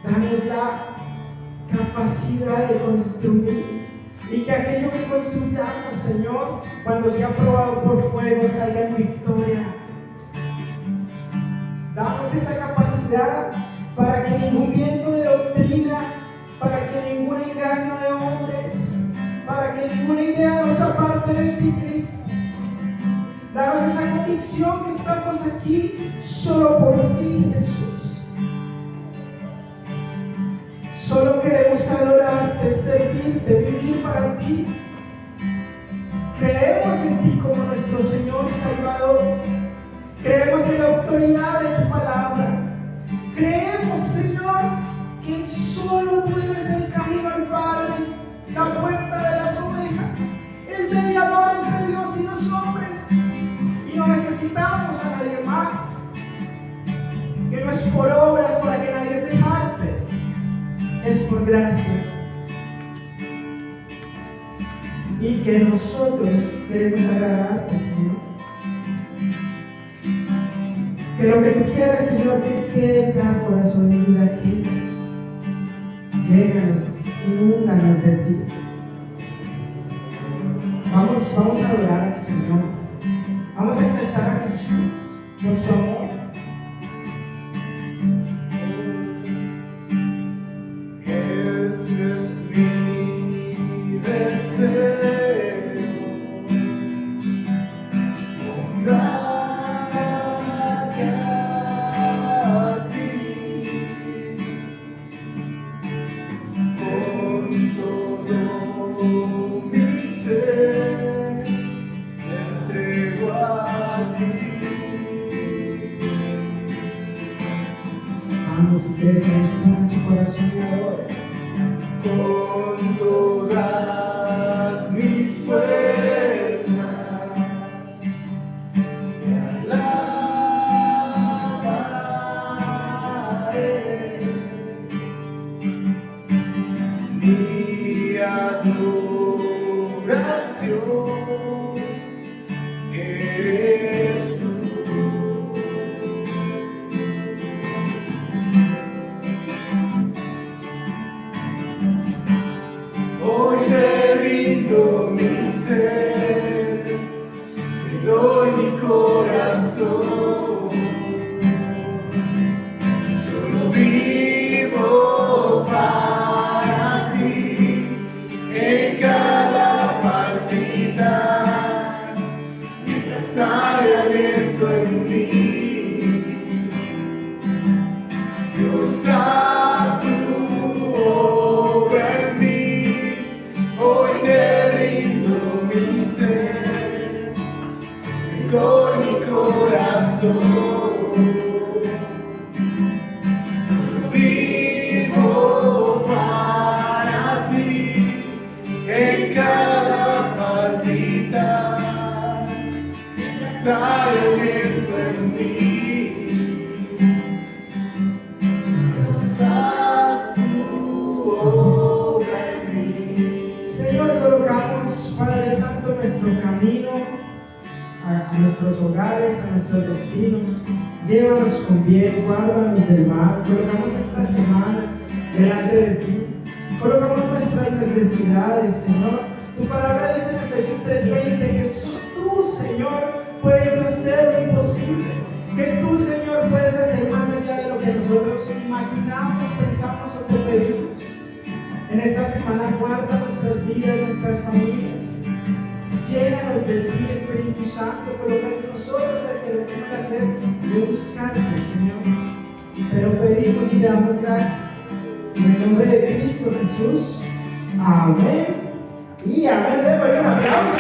Danos la capacidad de construir y que aquello que construyamos, Señor, cuando sea probado por fuego, salga en victoria. Damos esa capacidad para que ningún viento de doctrina, para que ningún engaño de hombres, para que ninguna idea nos aparte de ti, Cristo. Danos esa convicción que estamos aquí solo por ti, Jesús. Solo queremos adorarte, servirte, vivir para ti. Creemos en ti como nuestro Señor y Salvador. Creemos en la autoridad de tu palabra. Creemos, Señor, que solo tú eres el camino al Padre, la puerta de las ovejas, el mediador entre Dios y los hombres. Y no necesitamos a nadie más. Que no es por obras para que nadie se jacte, es por gracia. Y que nosotros queremos agradarte, Señor. Que lo que tú quieras, Señor, que quede en cada corazón y vida aquí. Llénanos, inúndanos de ti. vamos a adorar al Señor. Vamos a exaltar a Jesús por su amor. Este es mi deseo, honrarte a ti con todo mi ser, te entrego a ti. Vamos, si quieres, en su corazón y adora. Con todas mis fuerzas te alabaré. Mi adoración eres tú. Hoy te rindo mi ser, te doy mi corazón. Solo vivo para ti en cada partida, mientras hay aliento en mí. Dios, haz tu obra en mí. Hoy te rindo mi ser, con mi corazón. Solo vivo para ti en cada partida, mientras hay aliento en mí. Dios, haz tu obra en mí. Señor, colocamos, Padre Santo, nuestro camino a nuestros hogares, a nuestros destinos. Llévanos con bien, guárdanos del mal. Colocamos esta semana delante de ti. Colocamos nuestras necesidades, Señor. Tu palabra dice en Efesios 3:20 que tú, Señor, puedes hacer lo imposible. Que tú, Señor, puedes hacer más allá de lo que nosotros imaginamos, pensamos o te pedimos. En esta semana guarda nuestras vidas, nuestras familias. Llénanos de ti, Espíritu Santo, coloca en nosotros el que debemos hacer de buscarte, Señor. Te lo pedimos y damos gracias. En el nombre de Cristo Jesús. Amén. Y amén. Démosle un aplauso.